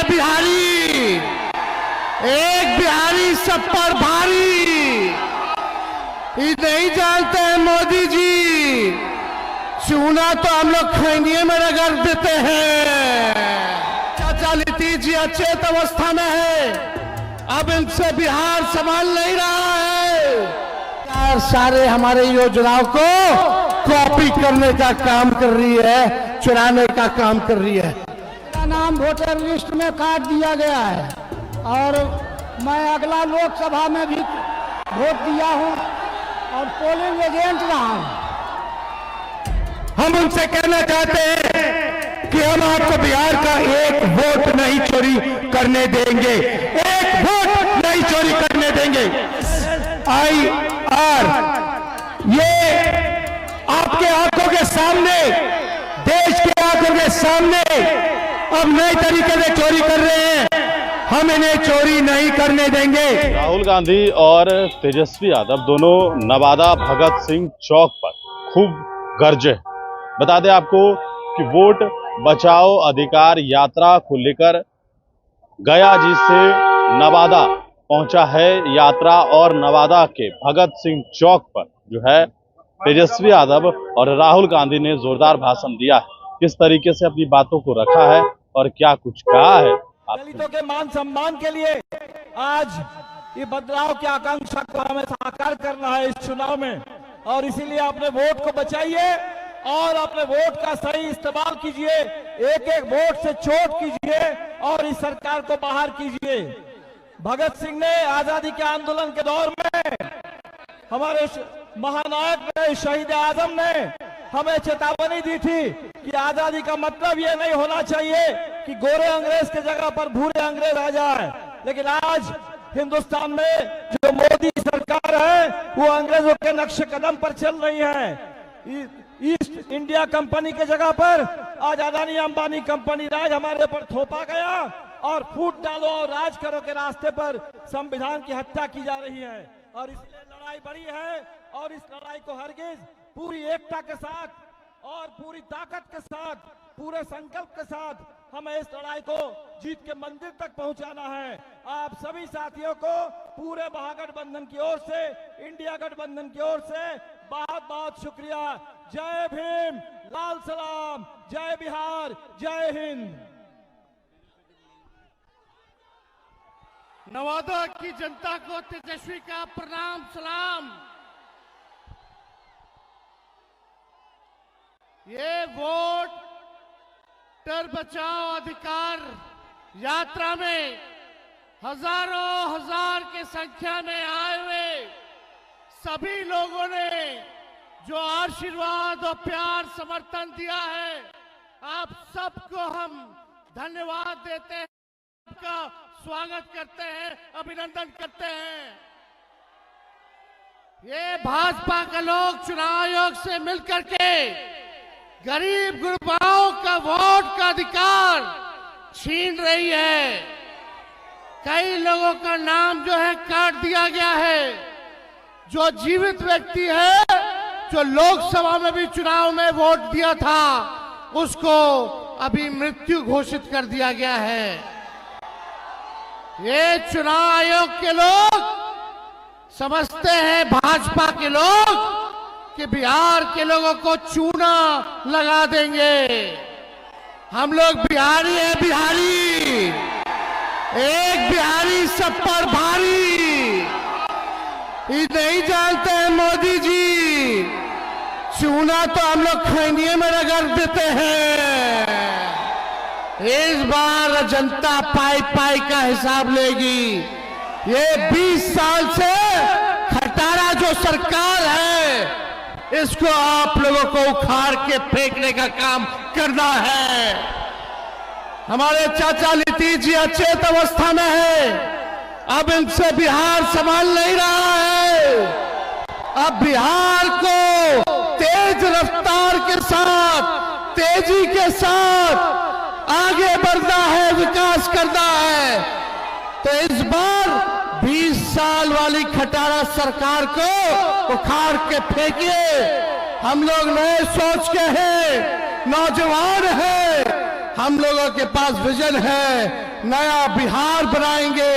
है बिहारी, एक बिहारी सब पर भारी। ये नहीं जानते हैं मोदी जी, चूना तो हम लोग खैनिये में रगड़ देते हैं। चाचा नीतीश जी अचेत अवस्था में है, अब इनसे बिहार संभाल नहीं रहा है। सारे हमारे योजनाओं को कॉपी करने का काम कर रही है, चुराने का काम कर रही है। मेरा नाम वोटर लिस्ट में काट दिया गया है और मैं अगला लोकसभा में भी वोट दिया हूं और पोलिंग एजेंट रहा हूं। हम उनसे कहना चाहते हैं कि हम आपको बिहार का एक वोट नहीं चोरी करने देंगे, एक वोट नहीं चोरी करने देंगे। IR ये आपके आंखों के सामने, देश के आंखों के सामने अब नए तरीके से चोरी कर रहे हैं, हम इन्हें चोरी नहीं करने देंगे। राहुल गांधी और तेजस्वी यादव दोनों नवादा भगत सिंह चौक पर खूब गरजे। बता दें आपको कि वोट बचाओ अधिकार यात्रा को लेकर गया जी से नवादा पहुंचा है यात्रा और नवादा के भगत सिंह चौक पर जो है तेजस्वी यादव और राहुल गांधी ने जोरदार भाषण दिया है। किस तरीके से अपनी बातों को रखा है और क्या कुछ कहा है। दलितों के मान सम्मान के लिए आज ये बदलाव की आकांक्षा को हमें साकार करना है इस चुनाव में, और इसीलिए अपने वोट को बचाइए और अपने वोट का सही इस्तेमाल कीजिए, एक एक वोट से चोट कीजिए और इस सरकार को बाहर कीजिए। भगत सिंह ने आजादी के आंदोलन के दौर में, हमारे महानायक ने, शहीद आजम ने हमें चेतावनी दी थी कि आजादी का मतलब ये नहीं होना चाहिए कि गोरे अंग्रेज के जगह पर भूरे अंग्रेज आ जाए। लेकिन आज हिंदुस्तान में जो मोदी सरकार है वो अंग्रेजों के नक्शे कदम पर चल रही है। ईस्ट इंडिया कंपनी के जगह पर आज अदानी अंबानी कंपनी राज हमारे ऊपर थोपा गया और फूट डालो और राज करो के रास्ते पर संविधान की हत्या की जा रही है। और इसलिए लड़ाई बड़ी है और इस लड़ाई को हरगिज पूरी एकता के साथ और पूरी ताकत के साथ, पूरे संकल्प के साथ हमें इस लड़ाई को जीत के मंदिर तक पहुंचाना है। आप सभी साथियों को पूरे महागठबंधन की ओर से, इंडिया गठबंधन की ओर से बहुत बहुत शुक्रिया। जय भीम, लाल सलाम, जय बिहार, जय हिंद। नवादा की जनता को तेजस्वी का प्रणाम सलाम। ये वोटर बचाओ अधिकार यात्रा में हजारों हजार की संख्या में आए हुए सभी लोगों ने जो आशीर्वाद और प्यार समर्थन दिया है, आप सबको हम धन्यवाद देते हैं, आपका स्वागत करते हैं, अभिनंदन करते हैं। ये भाजपा के लोग चुनाव आयोग से मिलकर के गरीब गुरबाओं का वोट का अधिकार छीन रही है। कई लोगों का नाम जो है काट दिया गया है। जो जीवित व्यक्ति है, जो लोकसभा में भी चुनाव में वोट दिया था, उसको अभी मृत्यु घोषित कर दिया गया है। ये चुनाव आयोग के लोग समझते हैं, भाजपा के लोग, कि बिहार के लोगों को चूना लगा देंगे। हम लोग बिहारी हैं, बिहारी, एक बिहारी सब पर भारी। ये नहीं जानते हैं मोदी जी, चूना तो हम लोग खैनिये में रगड़ देते हैं। इस बार जनता पाई पाई का हिसाब लेगी। ये 20 साल से खटारा जो सरकार है, इसको आप लोगों को उखाड़ के फेंकने का काम करना है। हमारे चाचा नीतीश जी अचेत अवस्था में है, अब इनसे बिहार संभाल नहीं रहा है। अब बिहार को तेज रफ्तार के साथ, तेजी के साथ आगे बढ़ना है, विकास करना है। तो इस बार 20 साल वाली खटारा सरकार को उखाड़ के फेंकिए। हम लोग नए सोच के हैं, नौजवान हैं, हम लोगों के पास विजन है, नया बिहार बनाएंगे।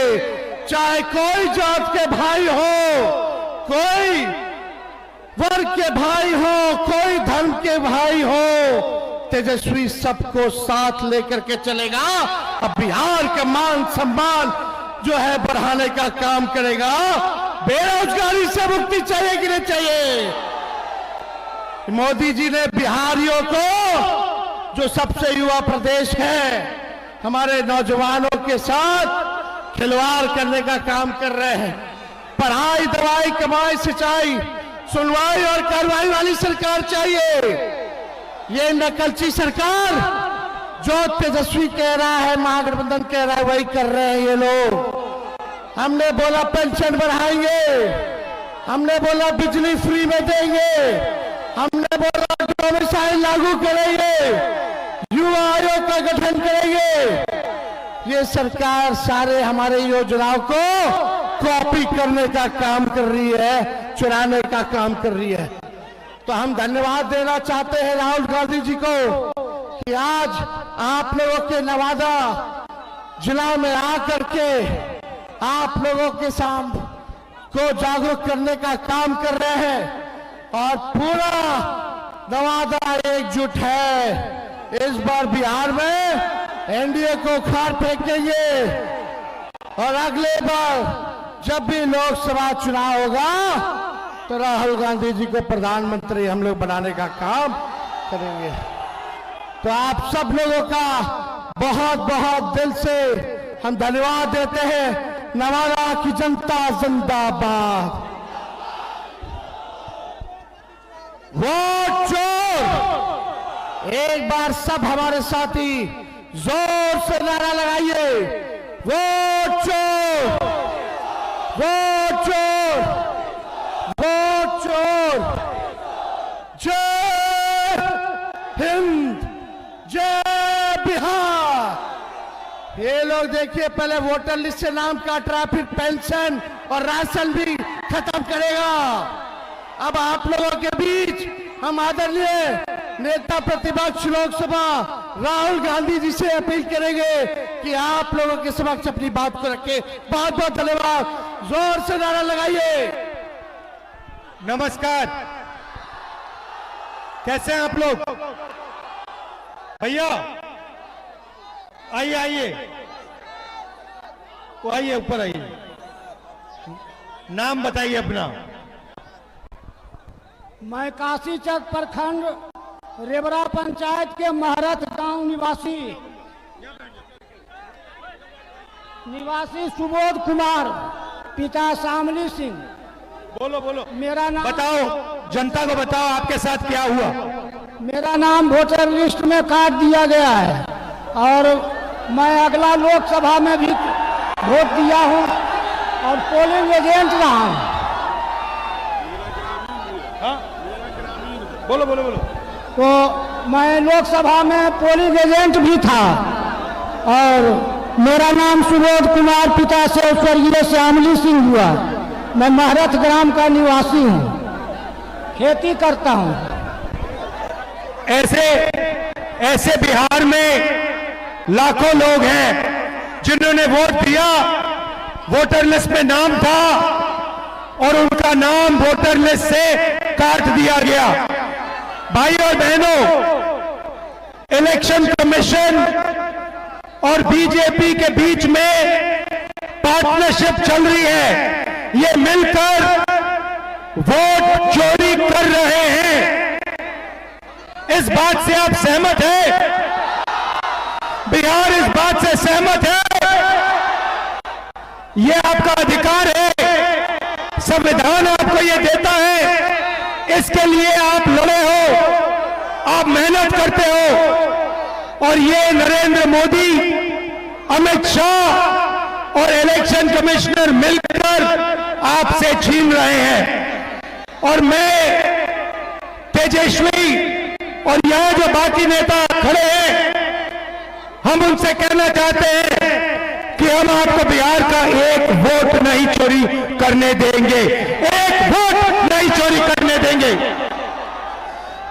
चाहे कोई जात के भाई हो, कोई वर्ग के भाई हो, कोई धर्म के भाई हो, तेजस्वी सबको साथ लेकर के चलेगा। अब बिहार का मान सम्मान जो है बढ़ाने का काम करेगा। बेरोजगारी से मुक्ति चाहिए कि नहीं चाहिए? मोदी जी ने बिहारियों को, जो सबसे युवा प्रदेश है, हमारे नौजवानों के साथ खिलवाड़ करने का काम कर रहे हैं। पढ़ाई, दवाई, कमाई, सिंचाई, सुनवाई और कार्रवाई वाली सरकार चाहिए। ये नकलची सरकार जो तेजस्वी कह रहा है, महागठबंधन कह रहा है, वही कर रहे हैं ये लोग। हमने बोला पेंशन बढ़ाएंगे, हमने बोला बिजली फ्री में देंगे, हमने बोला डोमिसाइल लागू करेंगे, युवा आयोग का गठन करेंगे। ये सरकार सारे हमारे योजनाओं को कॉपी करने का काम कर रही है, चुराने का काम कर रही है। तो हम धन्यवाद देना चाहते हैं राहुल गांधी जी को कि आज आप लोगों के नवादा जिला में आकर के आप लोगों के सामने को जागरूक करने का काम कर रहे हैं और पूरा नवादा एकजुट है। इस बार बिहार में एनडीए को उखाड़ फेंकेंगे और अगले बार जब भी लोकसभा चुनाव होगा तो राहुल गांधी जी को प्रधानमंत्री हम लोग बनाने का काम करेंगे। तो आप सब लोगों का बहुत बहुत दिल से हम धन्यवाद देते हैं। नवादा की जनता जिंदाबाद। वोट चोर। एक बार सब हमारे साथी जोर से नारा लगाइए, वोट चोर, वोट चोर, वोट चोर। जय हिंद, जय बिहार। ये लोग देखिए पहले वोटर लिस्ट से नाम काट रहा, फिर पेंशन और राशन भी खत्म करेगा। अब आप लोगों के बीच हम आदरणीय नेता प्रतिपक्ष लोकसभा राहुल गांधी जी से अपील करेंगे कि आप लोगों के समक्ष अपनी बात को रखें। बहुत बहुत धन्यवाद। जोर से नारा लगाइए। नमस्कार, कैसे हैं आप लोग? भैया आइए आइए, वो आइए ऊपर आइए, नाम बताइए अपना। मैं काशीचक प्रखंड रेबरा पंचायत के महरत गांव निवासी सुबोध कुमार, पिता शामली सिंह। बोलो बोलो, मेरा नाम बताओ, जनता को बताओ आपके साथ क्या हुआ। मेरा नाम वोटर लिस्ट में काट दिया गया है और मैं अगला लोकसभा में भी वोट दिया हूं और पोलिंग एजेंट रहा हूं। बोलो बोलो बोलो। तो मैं लोकसभा में पोलिंग एजेंट भी था और मेरा नाम सुबोध कुमार, पिता से स्वर्गीय श्यामली सिंह हुआ। मैं महरत ग्राम का निवासी हूँ, खेती करता हूँ। ऐसे बिहार में लाखों लोग हैं जिन्होंने वोट दिया, वोटर लिस्ट में नाम था और उनका नाम वोटर लिस्ट से काट दिया गया। भाई और बहनों, इलेक्शन कमीशन और बीजेपी के बीच में पार्टनरशिप चल रही है। ये मिलकर वोट चोरी कर रहे हैं। इस बात से आप सहमत हैं? बिहार इस बात से सहमत है? ये आपका अधिकार है, संविधान आपको ये देता है। इसके लिए आप लड़े हो, आप मेहनत करते हो और ये नरेंद्र मोदी, अमित शाह और इलेक्शन कमिश्नर मिलकर आपसे छीन रहे हैं। और मैं तेजस्वी और यहां जो बाकी नेता खड़े हैं, हम उनसे कहना चाहते हैं कि हम आपको बिहार का एक वोट नहीं चोरी करने देंगे, एक वोट नहीं चोरी करने देंगे।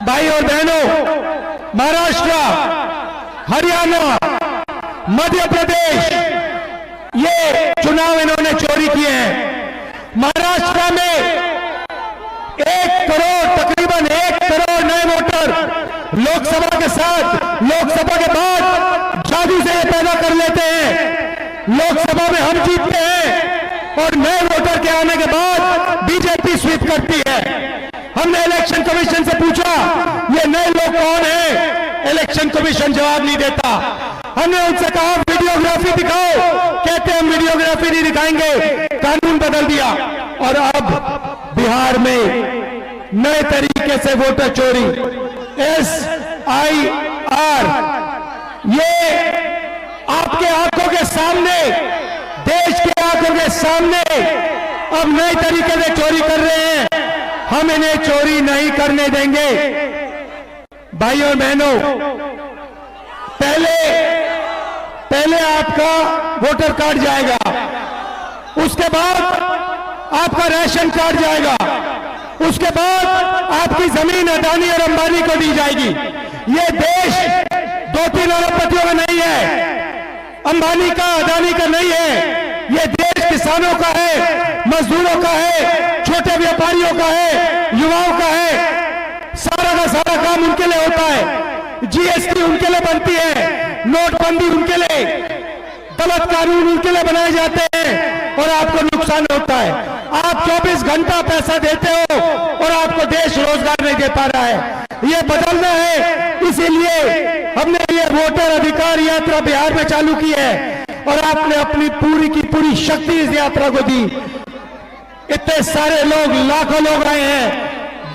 भाई और बहनों, महाराष्ट्र, हरियाणा, मध्य प्रदेश ये चुनाव इन्होंने चोरी किए हैं। महाराष्ट्र में 1 करोड़, तकरीबन 1 करोड़ नए वोटर लोकसभा के साथ, लोकसभा के बाद जादू से ये पैदा कर लेते हैं। लोकसभा में हम जीतते हैं और नए वोटर के आने के बाद बीजेपी स्वीप करती है। हमने इलेक्शन कमीशन से पूछा ये नए लोग कौन है, इलेक्शन कमीशन जवाब नहीं देता। हमने उनसे कहा वीडियोग्राफी दिखाओ, कहते हम वीडियोग्राफी नहीं दिखाएंगे, कानून बदल दिया। और अब बिहार में नए तरीके से वोटर चोरी, SIR, ये आपके आंखों के सामने, देश के आंखों के सामने अब नए तरीके से चोरी कर रहे हैं। हम इन्हें चोरी नहीं करने देंगे। भाइयों और बहनों, पहले आपका वोटर कार्ड जाएगा, उसके बाद आपका राशन कार्ड जाएगा, उसके बाद आपकी जमीन अदानी और अंबानी को दी जाएगी। ये देश 2-3 अरबपतियों का नहीं है, अंबानी का, अदानी का नहीं है। ये देश किसानों का है, मजदूरों का है, छोटे व्यापारियों का है, युवाओं का है। सारा का सारा काम उनके लिए होता है। GST उनके लिए बनती है, नोटबंदी उनके लिए, गलत कानून उनके लिए बनाए जाते हैं और आपको नुकसान होता है। आप 24 घंटा पैसा देते हो और आपको देश रोजगार नहीं दे पा रहा है। ये बदलना है, इसीलिए हमने ये वोटर अधिकार यात्रा बिहार में चालू की है और आपने अपनी पूरी की पूरी शक्ति इस यात्रा को दी। इतने सारे लोग, लाखों लोग आए हैं।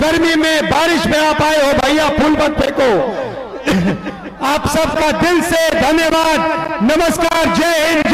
गर्मी में, बारिश में आप आए हो भैया, फूल मत फेंको। आप सबका दिल से धन्यवाद। नमस्कार, जय हिंद।